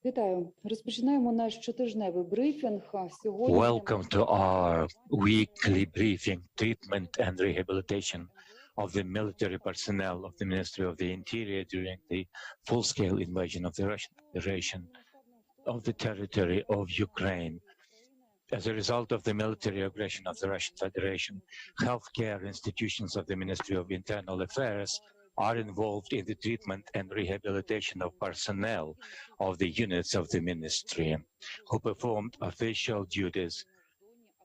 Вітаю. Розпочинаємо наш щотижневий брифінг. Сьогодні Welcome to our weekly briefing, treatment and rehabilitation of the military personnel of the Ministry of the Interior during the full-scale invasion of the Russian Federation of the territory of Ukraine. As a result of the military aggression of the Russian Federation, healthcare institutions of the Ministry of Internal Affairs are involved in the treatment and rehabilitation of personnel of the units of the ministry who performed official duties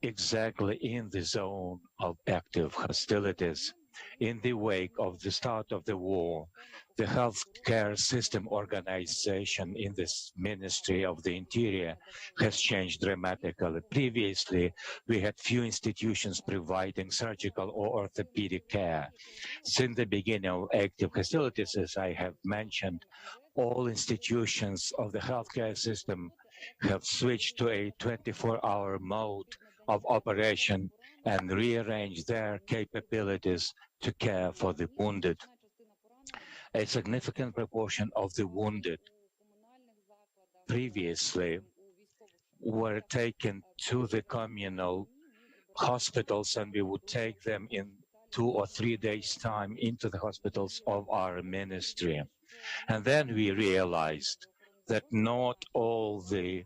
exactly in the zone of active hostilities. In the wake of the start of the war, the healthcare system organization in this Ministry of the Interior has changed dramatically. Previously, we had few institutions providing surgical or orthopedic care. Since the beginning of active hostilities, as I have mentioned, all institutions of the healthcare system have switched to a 24-hour mode of operation and rearranged their capabilities to care for the wounded. A significant proportion of the wounded previously were taken to the communal hospitals, and we would take them in 2 or 3 days' time into the hospitals of our ministry. And then we realized that not all the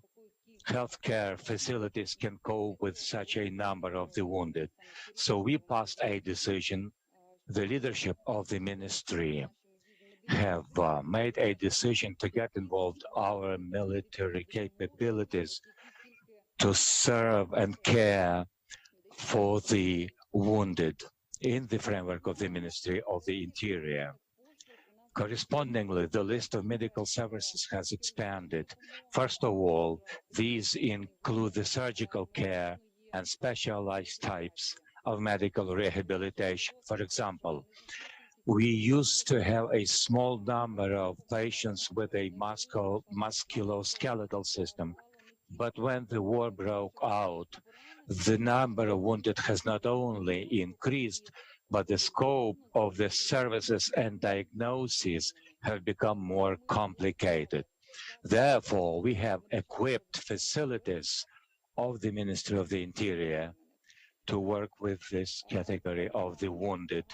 healthcare facilities can cope with such a number of the wounded. So we passed a decision. The leadership of the ministry have made a decision to get involved our military capabilities to serve and care for the wounded in the framework of the Ministry of the Interior. Correspondingly, the list of medical services has expanded. First of all, these include the surgical care and specialized types of medical rehabilitation. For example, we used to have a small number of patients with a musculoskeletal system, but when the war broke out, the number of wounded has not only increased, but the scope of the services and diagnoses have become more complicated. Therefore, we have equipped facilities of the Ministry of the Interior to work with this category of the wounded.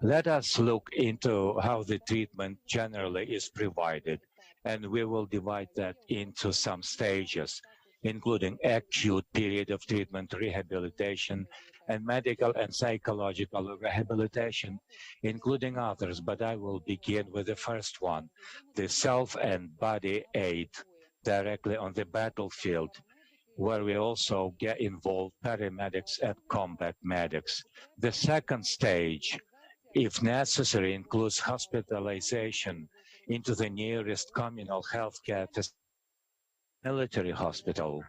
Let us look into how the treatment generally is provided, and we will divide that into some stages, including acute period of treatment, rehabilitation, and medical and psychological rehabilitation, including others, but I will begin with the first one, the self and body aid directly on the battlefield, where we also get involved paramedics and combat medics. The second stage, if necessary, includes hospitalization into the nearest communal healthcare military hospital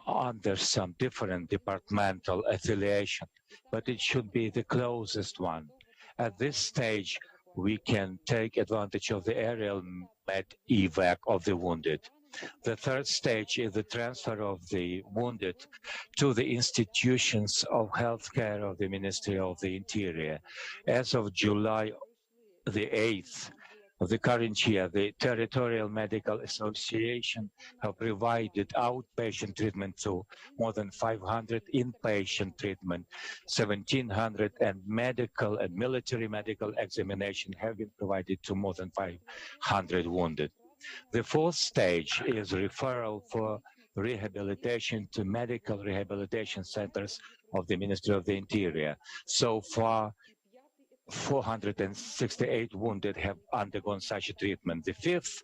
under some different departmental affiliation, but it should be the closest one. At this stage, we can take advantage of the aerial med evac of the wounded. The third stage is the transfer of the wounded to the institutions of healthcare of the Ministry of the Interior. As of July the 8th of the current year, the Territorial Medical Association have provided outpatient treatment to more than 500, inpatient treatment, 1,700, and medical and military medical examination have been provided to more than 500 wounded. The fourth stage is referral for rehabilitation to medical rehabilitation centers of the Ministry of the Interior. So far, 468 wounded have undergone such a treatment. The fifth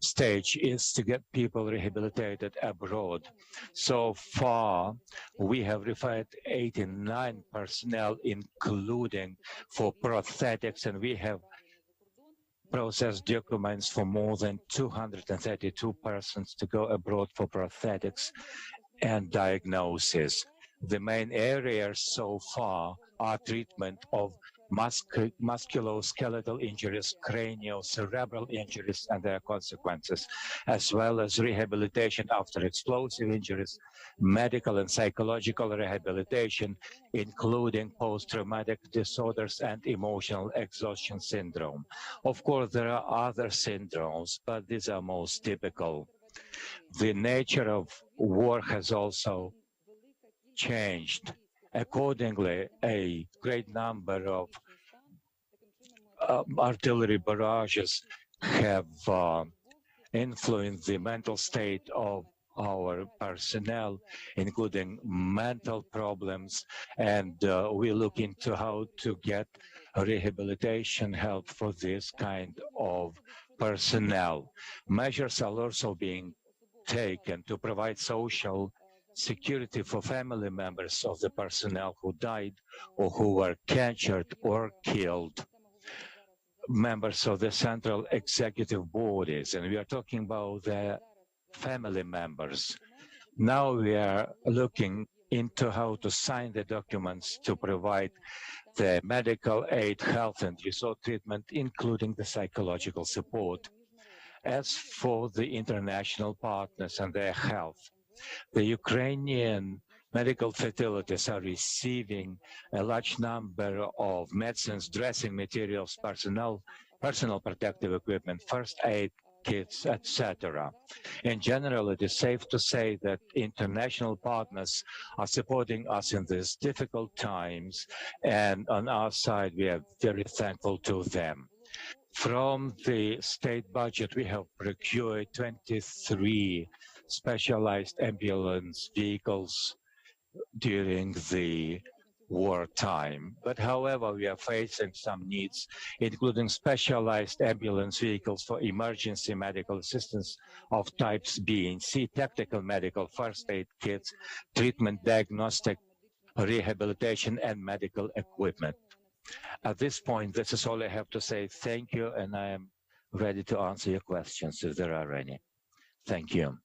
stage is to get people rehabilitated abroad. So far, we have referred 89 personnel, including for prosthetics, and we have processed documents for more than 232 persons to go abroad for prosthetics and diagnosis. The main areas so far are treatment of musculoskeletal injuries, craniocerebral injuries and their consequences, as well as rehabilitation after explosive injuries, medical and psychological rehabilitation, including post-traumatic disorders and emotional exhaustion syndrome. Of course, there are other syndromes, but these are most typical. The nature of war has also changed. Accordingly, a great number of artillery barrages have influenced the mental state of our personnel, including mental problems, and we look into how to get rehabilitation help for this kind of personnel. Measures are also being taken to provide social security for family members of the personnel who died or who were captured or killed, members of the central executive bodies, and we are talking about the family members. Now we are looking into how to sign the documents to provide the medical aid, health and resort treatment, including the psychological support. As for the international partners and their health, the Ukrainian medical facilities are receiving a large number of medicines, dressing materials, personal protective equipment, first aid kits, etc. In general, it is safe to say that international partners are supporting us in these difficult times, and on our side, we are very thankful to them. From the state budget, we have procured 23 specialized ambulance vehicles during the wartime. But however, we are facing some needs, including specialized ambulance vehicles for emergency medical assistance of types B and C, tactical medical first aid kits, treatment, diagnostic, rehabilitation, and medical equipment. At this point, this is all I have to say. Thank you, and I am ready to answer your questions if there are any. Thank you.